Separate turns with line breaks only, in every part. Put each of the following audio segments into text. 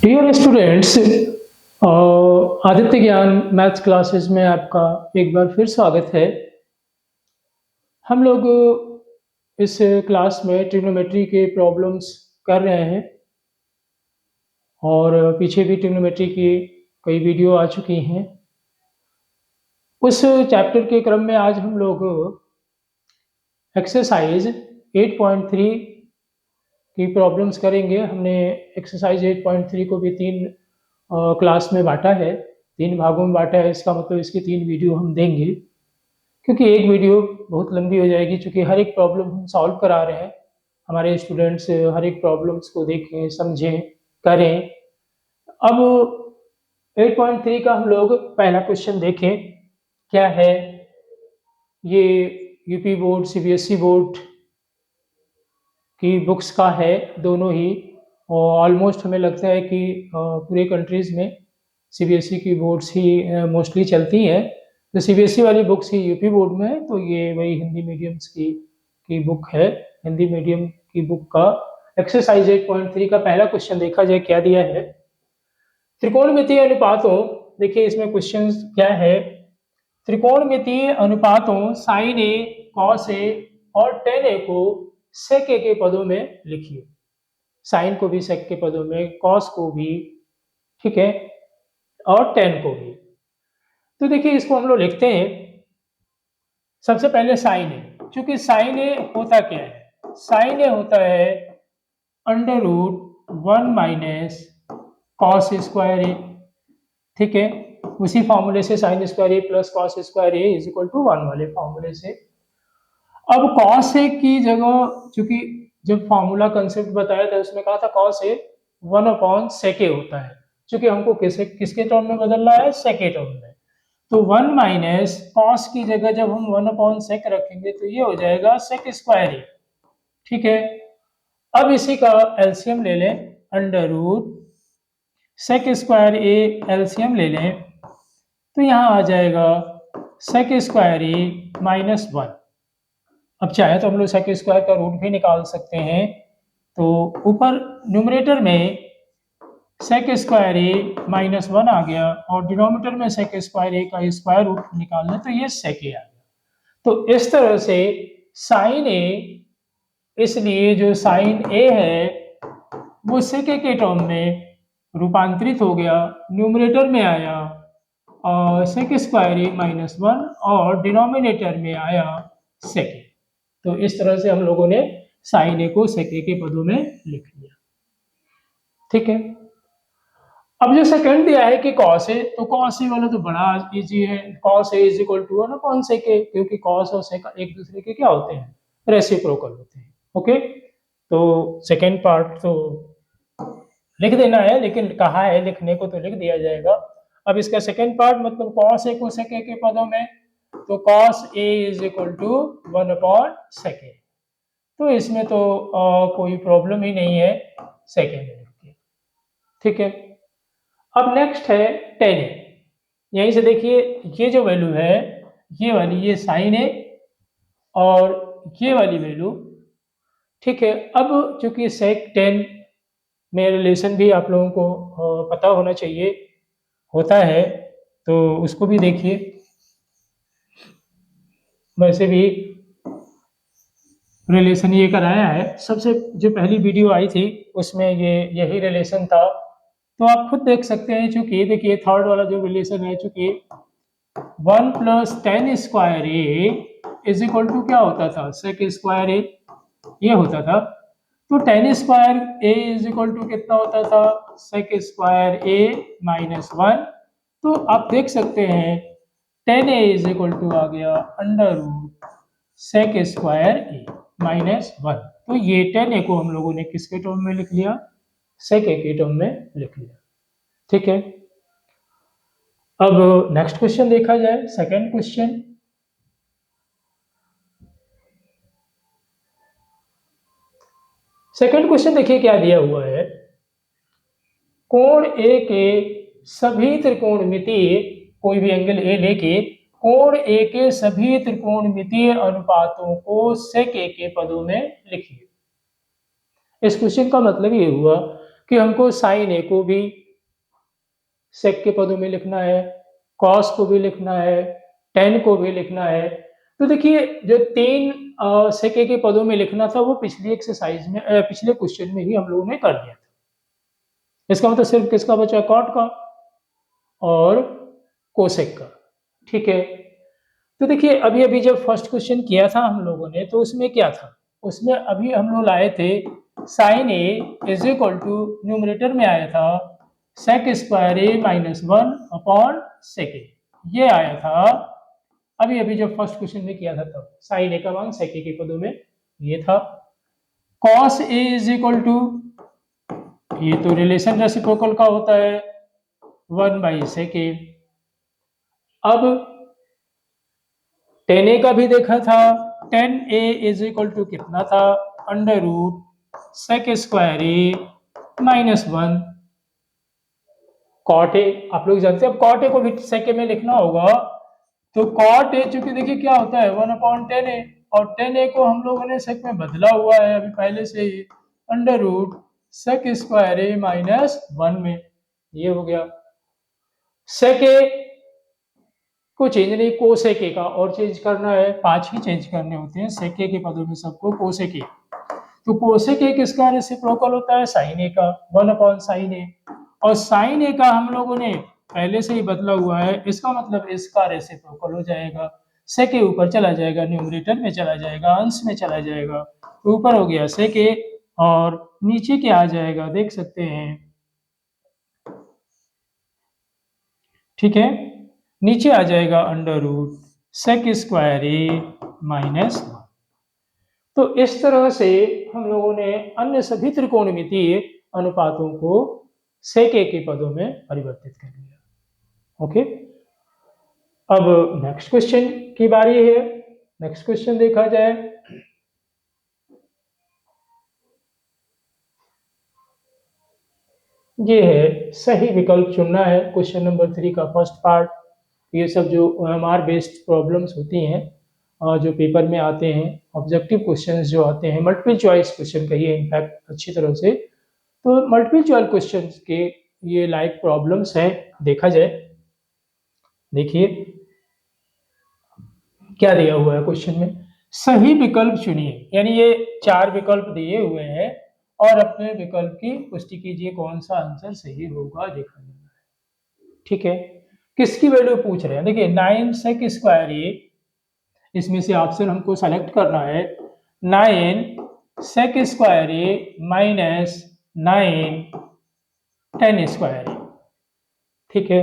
Dear students, Aditya ज्ञान maths classes में आपका एक बार फिर स्वागत है। हम लोग इस क्लास में ट्रिग्नोमेट्री के प्रॉब्लम्स कर रहे हैं और पीछे भी ट्रिग्नोमेट्री की कई वीडियो आ चुकी हैं। उस चैप्टर के क्रम में आज हम लोग एक्सरसाइज 8.3 की प्रॉब्लम्स करेंगे। हमने एक्सरसाइज 8.3 को भी तीन क्लास में बांटा है, तीन भागों में बांटा है। इसका मतलब इसकी तीन वीडियो हम देंगे, क्योंकि एक वीडियो बहुत लंबी हो जाएगी। चूँकि हर एक प्रॉब्लम हम सॉल्व करा रहे हैं, हमारे स्टूडेंट्स हर एक प्रॉब्लम्स को देखें, समझें, करें। अब 8.3 का हम लोग पहला क्वेश्चन देखें क्या है। ये यूपी बोर्ड, सीबीएसई बोर्ड की बुक्स का है, दोनों ही। और ऑलमोस्ट हमें लगता है कि पूरे कंट्रीज़ में सीबीएसई की बोर्ड्स ही मोस्टली चलती हैं। तो सीबीएसई वाली बुक्स ही यूपी बोर्ड में है, तो ये वही हिंदी मीडियम्स की बुक है। हिंदी मीडियम की बुक का एक्सरसाइज 8.3 का पहला क्वेश्चन देखा जाए क्या दिया है। त्रिकोणमितीय अनुपातों, देखिए इसमें क्वेश्चन क्या है। त्रिकोणमितीय अनुपातों साइन ए, कॉस ए और टेन ए को सेक ए के पदों में लिखिए। साइन को भी सेक के पदों में, कॉस को भी, ठीक है, और टेन को भी। तो देखिए इसको हम लोग लिखते हैं। सबसे पहले साइन ए, क्योंकि साइन ए होता क्या है, साइन ए होता है under root 1 minus cos square A, ठीक है। उसी फॉर्मूले से sine square A plus cos square A is equal to 1 वाले फॉर्मूले से। अब कॉस ए की जगह, चूंकि जब फॉर्मूला कंसेप्ट बताया था उसमें कहा था कॉस ए 1 सेक ए होता है। चूंकि हमको किसके टर्म में बदलना है, सेक ए टर्म में। तो 1 माइनस कॉस की जगह जब हम 1/सेक रखेंगे तो ये हो जाएगा सेक स्क्वायर ए, ठीक है। अब इसी का एलसीएम ले लें, under root sec square A LCM ले लें, तो यहाँ आ जाएगा सेक स्क्वायर ए -1। अब चाहे तो हम लोग सेक स्क्वायर का रूट भी निकाल सकते हैं। तो ऊपर न्यूमरेटर में सेक स्क्वायर ए -1 आ गया और डिनोमिनेटर में सेक स्क्वायर ए का स्क्वायर रूट निकालना, तो ये सेक ए आ गया। तो इस तरह से साइन ए, इसलिए जो साइन ए है वो सेक ए के टर्म में रूपांतरित हो गया, न्यूमरेटर में आया और सेक स्क्वायर ए -1 और डिनोमिनेटर में आया सेक ए। तो इस तरह से हम लोगों ने साइन ए को सेक ए के पदों में लिख लिया, ठीक है। अब जो सेकंड दिया है कि कॉस ए, तो कॉस ए वाला तो बड़ा इजी है। Cos A is equal to 1 sec A, क्योंकि कॉस और सेक एक दूसरे के क्या होते हैं, रेसिप्रोकल होते हैं। ओके, तो सेकंड पार्ट तो लिख देना है, लेकिन कहा है लिखने को तो लिख दिया जाएगा। अब इसका सेकंड पार्ट मतलब कॉस ए को सेक ए के पदों में, तो cos A is equal to 1/सेक ए। तो इसमें तो कोई प्रॉब्लम ही नहीं है, सेकेंड में लिख के, ठीक है। अब नेक्स्ट है टेन ए। यहीं से देखिए ये जो वैल्यू है, ये वाली, ये साइन ए और ये वाली वैल्यू, ठीक है। अब चूंकि सेक 10 में रिलेशन भी आप लोगों को पता होना चाहिए, होता है, तो उसको भी देखिए। वैसे भी रिलेशन ये कराया है, सबसे जो पहली वीडियो आई थी उसमें ये यही रिलेशन था। तो आप खुद देख सकते हैं, चूंकि देखिए थर्ड वाला जो रिलेशन है, चूंकि 1 + 10 square A is equal to क्या होता था, सेक स्क्वायर ए, ये होता था। तो 10 square A is equal to कितना होता था, सेक स्क्वायर ए -1। तो आप देख सकते हैं 10 ए इज इक्वल टू आ गया अंडर रूट सेक स्क्वायर ए -1। तो ये 10 ए को हम लोगों ने किसके टर्म में लिख लिया, सेक ए के टर्म में लिख लिया, ठीक है। अब नेक्स्ट क्वेश्चन देखा जाए, सेकंड क्वेश्चन। सेकंड क्वेश्चन देखिए क्या दिया हुआ है। कोण ए के सभी त्रिकोणमितीय, कोई भी एंगल ए लेके कोण ए के सभी त्रिकोणमितीय अनुपातों को सेक ए के पदों में लिखिए। इस क्वेश्चन का मतलब ये हुआ कि हमको साइन ए को भी सेक के पदों में लिखना है, कॉस को भी लिखना है, टेन को भी लिखना है। तो देखिए जो तीन सेक ए के पदों में लिखना था वो पिछली एक्सरसाइज में पिछले क्वेश्चन में ही हम लोगों ने कर दिया था। इसका मतलब सिर्फ किसका बचा, कॉट का और कोसेक का। ठीक है, तो देखिए अभी अभी जब फर्स्ट क्वेश्चन किया था हम लोगों ने तो उसमें क्या था, उसमें अभी हम लोग लाए थे sine A is equal to numerator में आया था sec square A minus one upon sec A, ये आया था अभी अभी जब फर्स्ट क्वेश्चन में किया था तब। साइन ए का मान सेक ए के पदों में ये था। Cos A is equal to, ये तो रिलेशन रेसिप्रोकल का होता है, वन बाई सेक ए। अब टेन ए का भी देखा था, tan A is equal to कितना था, under root sec square A minus one cot A. आप लोग जानते हैं अब कॉट ए को भी सेक ए में लिखना होगा, तो कॉट ए चूंकि देखिए क्या होता है वन अपॉन टेन ए, और टेन ए को हम लोगों ने सेक में बदला हुआ है अभी पहले से ही, under root sec square A minus one में, ये हो गया। सेक ए को चेंज नहीं, कोसेक ए का और चेंज करना है, 5 ही चेंज करने होते हैं सेक ए के पदों में सबको, कोसेक ए। तो कोसेक ए किसका रेसिप्रोकल होता है, साइन ए का, वन अपॉन साइन ए, और साइन ए का हम लोगों ने पहले से ही बदला हुआ है, इसका मतलब इसका रेसिप्रोकल हो जाएगा, सेक ए ऊपर चला जाएगा, न्यूमरेटर में चला जाएगा, अंश में चला जाएगा, ऊपर हो गया सेक ए और नीचे क्या आ जाएगा देख सकते हैं। ठीक है, नीचे आ जाएगा under root sec square A minus one. तो इस तरह से हम लोगों ने अन्य सभी त्रिकोणमितीय अनुपातों को सेक ए के पदों में परिवर्तित कर लिया। ओके, अब नेक्स्ट क्वेश्चन की बारी है। नेक्स्ट क्वेश्चन देखा जाए, ये है सही विकल्प चुनना है, क्वेश्चन नंबर 3 का फर्स्ट पार्ट। ये सब जो OMR बेस्ड प्रॉब्लम्स होती हैं जो पेपर में आते हैं, ऑब्जेक्टिव क्वेश्चंस जो आते हैं, मल्टीपल चॉइस क्वेश्चन कहिए इनफैक्ट अच्छी तरह से, तो मल्टीपल चॉइस क्वेश्चंस के ये लाइक प्रॉब्लम्स हैं। देखा जाए, देखिए क्या दिया हुआ है क्वेश्चन में, सही विकल्प चुनिए, यानी ये 4 विकल्प दिए हुए हैं और अपने विकल्प की पुष्टि कीजिए कौन सा आंसर सही होगा देखा जाना है। ठीक है, किसकी वैल्यू पूछ रहे हैं, देखिए 9 सेक स्क्वायर ए, इसमें से ऑप्शन हमको सेलेक्ट करना है 9 सेक square A minus 9 10 square A. ठीक है,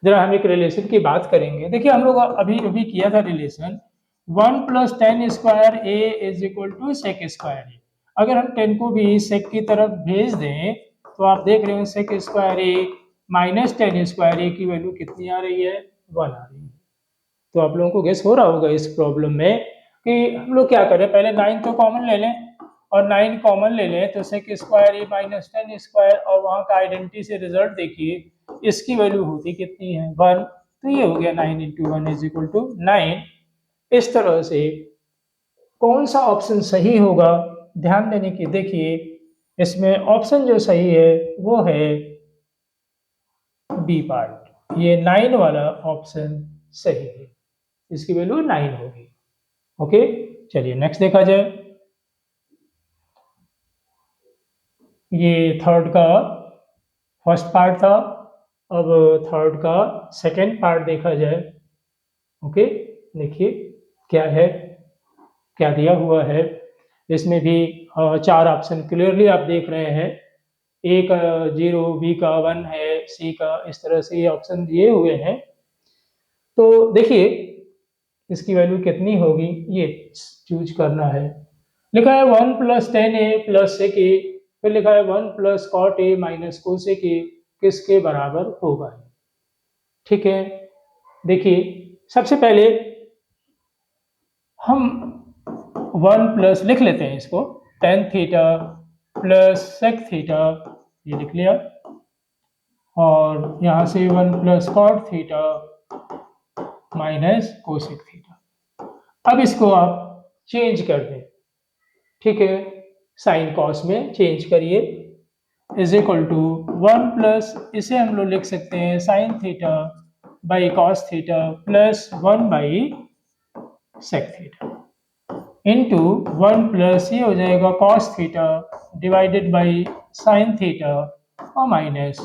जरा हम एक रिलेशन की बात करेंगे। देखिए हम लोग अभी अभी किया था relation 1 plus 10 square A is equal to sec square A. अगर हम 10 को भी सेक की तरफ भेज दें तो आप देख रहे हैं सेक स्क्वायर ए माइनस 10 स्क्वायर ए की वैल्यू कितनी आ रही है, 1 आ रही है। तो आप लोगों को गेस हो रहा होगा इस प्रॉब्लम में कि हम लोग क्या करें, पहले 9 तो कॉमन ले लें, और 9 कॉमन ले लें तो सेक स्क्वायर ए माइनस 10 स्क्वायर, और वहाँ का आइडेंटिटी से रिजल्ट देखिए, इसकी वैल्यू होती कितनी है, 1, तो ये हो गया 9 इंटू 1 इज इक्वल टू 9। इस तरह से कौन सा ऑप्शन सही होगा ध्यान देने की, देखिए इसमें ऑप्शन जो सही है वो है बी पार्ट, ये 9 वाला ऑप्शन सही है, इसकी वैल्यू 9 होगी। ओके, चलिए नेक्स्ट देखा जाए, ये थर्ड का फर्स्ट पार्ट था, अब थर्ड का सेकेंड पार्ट देखा जाए। ओके, देखिए क्या है, क्या दिया हुआ है, इसमें भी 4 ऑप्शन क्लियरली आप देख रहे हैं, ए का 0, बी का 1 है, सी का, इस तरह से ये ऑप्शन दिए हुए हैं। तो देखिए इसकी वैल्यू कितनी होगी ये चूज करना है। लिखा है 1 प्लस 10 ए प्लस सेक ए, फिर लिखा है 1 plus cot A minus cosec A किसके बराबर होगा। ठीक है, देखिए सबसे पहले हम 1 प्लस लिख लेते हैं इसको, tan theta plus sec theta, ये लिख लिया, और यहाँ से 1 plus cot theta minus cosec theta. अब इसको आप चेंज कर दें। ठीक है, साइन कॉस में चेंज करिए, इज इक्वल टू 1 प्लस, इसे हम लोग लिख सकते हैं sine theta by cos theta plus 1 by sec theta into 1 plus ये हो जाएगा cos theta divided by sine theta और माइनस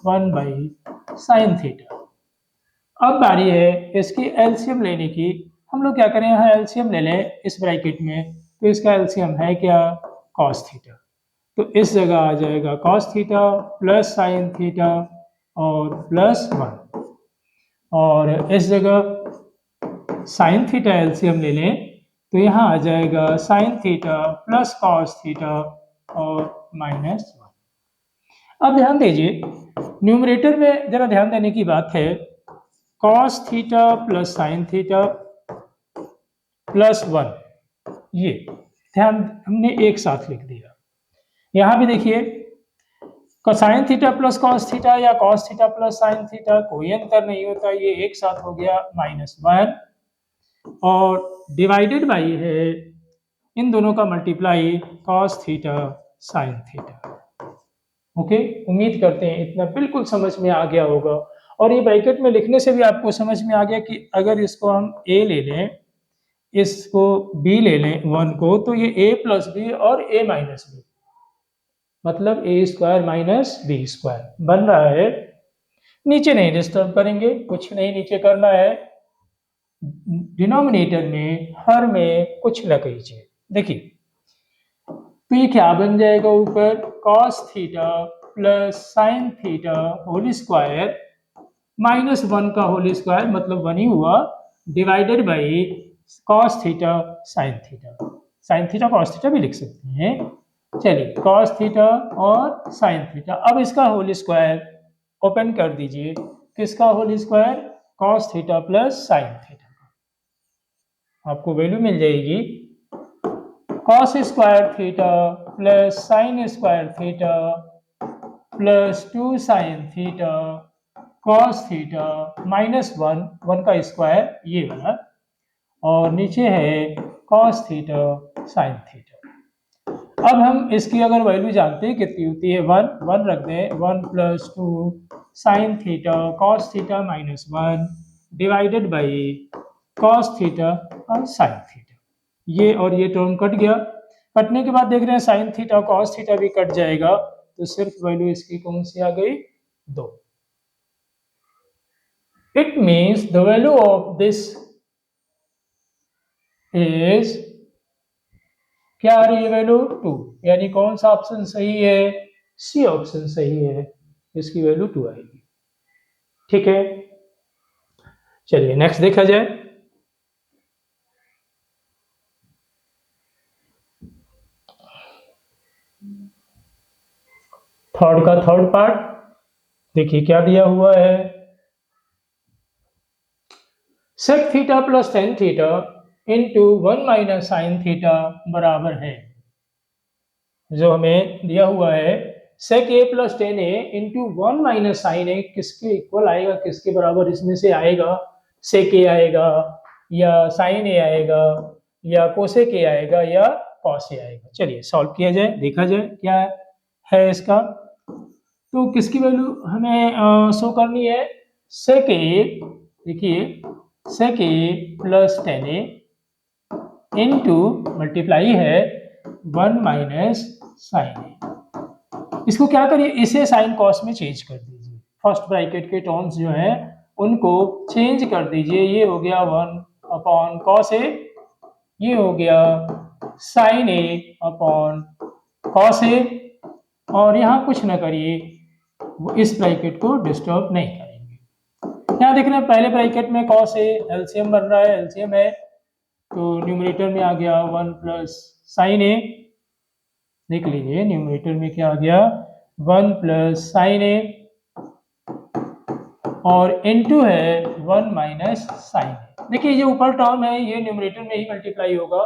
1 बाई साइन थीटा। अब बारी है इसकी एलसीएम लेने की। हम लोग क्या करें, यहाँ एलसीएम ले लें इस ब्रैकेट में, तो इसका एलसीएम है क्या, कॉस थीटा। तो इस जगह आ जाएगा cos theta plus sine theta और प्लस 1, और इस जगह साइन थीटा एलसीएम ले लें तो यहाँ आ जाएगा sign theta plus cos theta और माइनस 1। अब ध्यान दीजिए न्यूमरेटर में जरा ध्यान देने की बात है, cos theta plus sine theta plus 1, ये ध्यान हमने एक साथ लिख दिया। यहां भी देखिए sine theta plus cos theta या cos theta plus sine theta कोई अंतर नहीं होता, ये एक साथ हो गया -1, और डिवाइडेड बाई है इन दोनों का multiply cos theta sine theta. Okay, उम्मीद करते हैं इतना बिल्कुल समझ में आ गया होगा, और ये ब्रैकेट में लिखने से भी आपको समझ में आ गया कि अगर इसको हम a ले लें, इसको b ले लें 1 को, तो ये a प्लस बी और a माइनस बी, मतलब a square minus B square बन रहा है। नीचे नहीं डिस्टर्ब करेंगे, कुछ नहीं नीचे करना है, डिनोमिनेटर में हर में कुछ न कीजिए। देखिए तो ये क्या बन जाएगा, ऊपर cos theta plus sine theta whole square minus 1 का होल स्क्वायर मतलब 1 ही हुआ, divided by cos theta sine theta. Sine theta cos theta भी लिख सकते हैं, चलिए कॉस थीटा और साइन थीटा। अब इसका होल स्क्वायर ओपन कर दीजिए, किसका whole square, cos theta plus sine theta का। आपको वैल्यू मिल जाएगी cos square theta plus sine square theta plus 2 sign theta cos theta minus 1 का स्क्वायर ये वाला, और नीचे है कॉस थीटा साइन थीटा। अब हम इसकी अगर वैल्यू जानते हैं कितनी होती है, 1 रख दें, 1 plus 2 sign theta cos theta minus 1 divided by cos theta और साइन थीटा। ये और ये टर्म कट गया, कटने के बाद देख रहे हैं साइन थीटा कॉस थीटा भी कट जाएगा, तो सिर्फ वैल्यू इसकी कौन सी आ गई, 2। It means the value of this is क्या आ रही है वैल्यू, 2, यानी कौन सा ऑप्शन सही है, सी ऑप्शन सही है, इसकी वैल्यू 2 आएगी। ठीक है, चलिए नेक्स्ट देखा जाए। थर्ड का थर्ड पार्ट देखिए क्या दिया हुआ है, sec theta plus tan theta into 1 minus sine theta बराबर है, जो हमें दिया हुआ है sec A plus tan A into 1 minus sine A किसके इक्वल आएगा, किसके बराबर इसमें से आएगा, सेक ए आएगा या साइन ए आएगा या कोसेक ए आएगा या कॉस ए आएगा। चलिए सॉल्व किया जाए, देखा जाए क्या है इसका। तो किसकी वैल्यू हमें शो करनी है, सेक ए, देखिए सेक A plus tan A into multiply है 1 माइनस साइन ए। इसको क्या करिए, इसे साइन कॉस में चेंज कर दीजिए, फर्स्ट ब्रैकेट के टर्म्स जो है उनको चेंज कर दीजिए। ये हो गया 1 अपॉन कॉस ए, ये हो गया sign A upon cos A, और यहाँ कुछ ना करिए, वो इस ब्रैकेट को डिस्टर्ब नहीं करेंगे। यहाँ देख रहे हैं पहले ब्रैकेट में कॉस ए एलसीएम बन रहा है, एलसीएम है, तो न्यूमरेटर में आ गया 1 प्लस साइन ए, देख लीजिए न्यूमरेटर में क्या आ गया 1 प्लस साइन ए, और इनटू है 1 माइनस साइन ए। देखिए ये ऊपर टर्म है, ये न्यूमरेटर में ही मल्टीप्लाई होगा,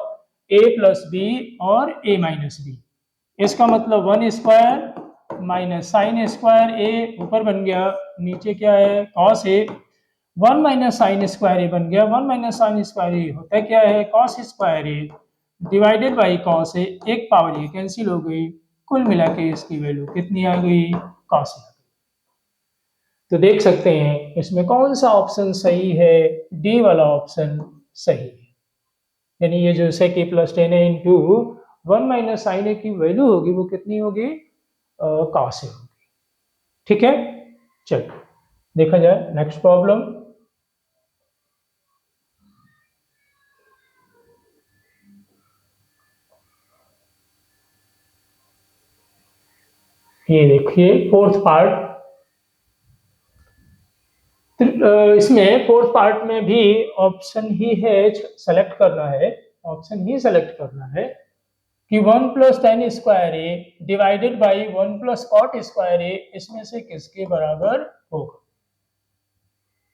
a प्लस बी और a माइनस बी, इसका मतलब 1 स्क्वायर माइनस साइन स्क्वायर ए ऊपर बन गया, नीचे क्या है कॉस ए, 1 माइनस साइन स्क्वायर ए बन गया, 1 माइनस साइन स्क्वायर ए होता है क्या है cos square A, divided by cos A, एक पावर ये कैंसिल हो गई, कुल मिला के इसकी वैल्यू कितनी आ गई, कॉस ए। तो देख सकते हैं इसमें कौन सा ऑप्शन सही है, डी वाला ऑप्शन सही है। यानी ये जो sec a plus tan A into 1 minus sine A की वैल्यू होगी वो कितनी होगी, कॉस ए होगी। ठीक है, चलो देखा जाए नेक्स्ट प्रॉब्लम। ये देखिए फोर्थ पार्ट, इसमें फोर्थ पार्ट में भी ऑप्शन ही है सेलेक्ट करना है, ऑप्शन ही सेलेक्ट करना है कि 1 plus tan square A divided by 1 plus cot square A इसमें से किसके बराबर होगा।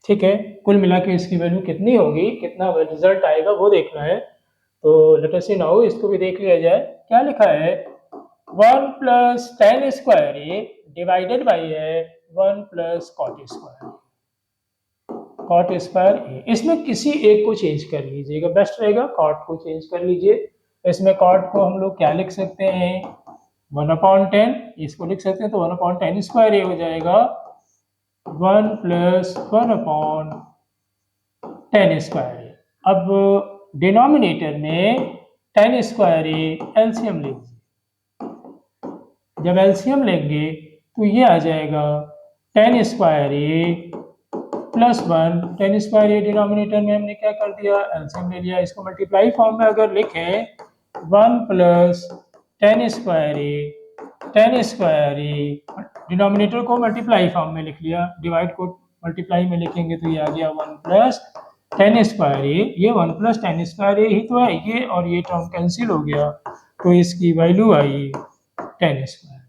ठीक है, कुल मिला के इसकी वैल्यू कितनी होगी, कितना रिजल्ट आएगा वो देखना है। तो लेट अस सी नाउ, इसको भी देख लिया जाए। क्या लिखा है, 1 plus tan square A divided by है 1 plus cot square, cot square A. इसमें किसी एक को चेंज कर लीजिएगा, बेस्ट रहेगा कॉट को चेंज कर लीजिए। इसमें कॉट को हम लोग क्या लिख सकते हैं, 1/10, इसको लिख सकते हैं तो 1/10 स्क्वायर ए हो जाएगा 1 प्लस 1/10 स्क्वायर ए। अब डिनोमिनेटर में 10 स्क्वायर ए एलसीएम लीजिए, जब एलसीएम लेंगे तो ये आ जाएगा 10 square A plus 1, 10 square A denominator में हमने क्या कर दिया, एलसीएम ले लिया। इसको मल्टीप्लाई फॉर्म में अगर लिखें 1 प्लस 10 स्क्वायर ए, 10 स्क्वायर ए डिनोमिनेटर को मल्टीप्लाई फॉर्म में लिख लिया, डिवाइड को मल्टीप्लाई में लिखेंगे तो ये आ गया 1 प्लस 10 स्क्वायर ए, ये 1 प्लस 10 स्क्वायर ए ही तो है, ये और ये टर्म कैंसिल हो गया तो इसकी वैल्यू आई 10 स्क्वायर।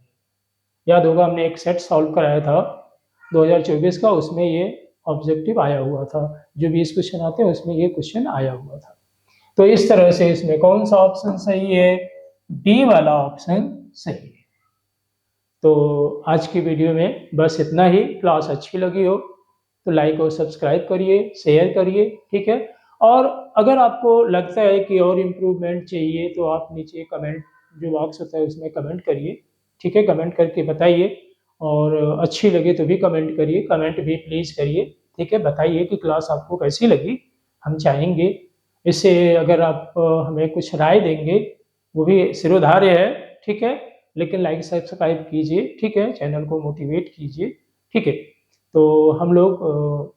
याद होगा हमने एक सेट सॉल्व कराया था 2024 का, उसमें ये ऑब्जेक्टिव आया हुआ था, जो 20 क्वेश्चन आते हैं उसमें ये क्वेश्चन आया हुआ था। तो इस तरह से इसमें कौन सा ऑप्शन सही है, डी वाला ऑप्शन सही है। तो आज की वीडियो में बस इतना ही। क्लास अच्छी लगी हो तो लाइक और सब्सक्राइब करिए, शेयर करिए, ठीक है। और अगर आपको लगता है कि और इम्प्रूवमेंट चाहिए तो आप नीचे कमेंट जो बॉक्स होता है उसमें कमेंट करिए, ठीक है, कमेंट करके बताइए। और अच्छी लगे तो भी कमेंट करिए, कमेंट भी प्लीज़ करिए, ठीक है। बताइए कि क्लास आपको कैसी लगी, हम चाहेंगे इससे अगर आप हमें कुछ राय देंगे वो भी सिरोधार्य है, ठीक है। लेकिन लाइक सब्सक्राइब कीजिए, ठीक है, चैनल को मोटिवेट कीजिए, ठीक है। तो हम लोग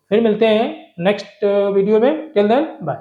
फिर मिलते हैं नेक्स्ट वीडियो में। Till then bye.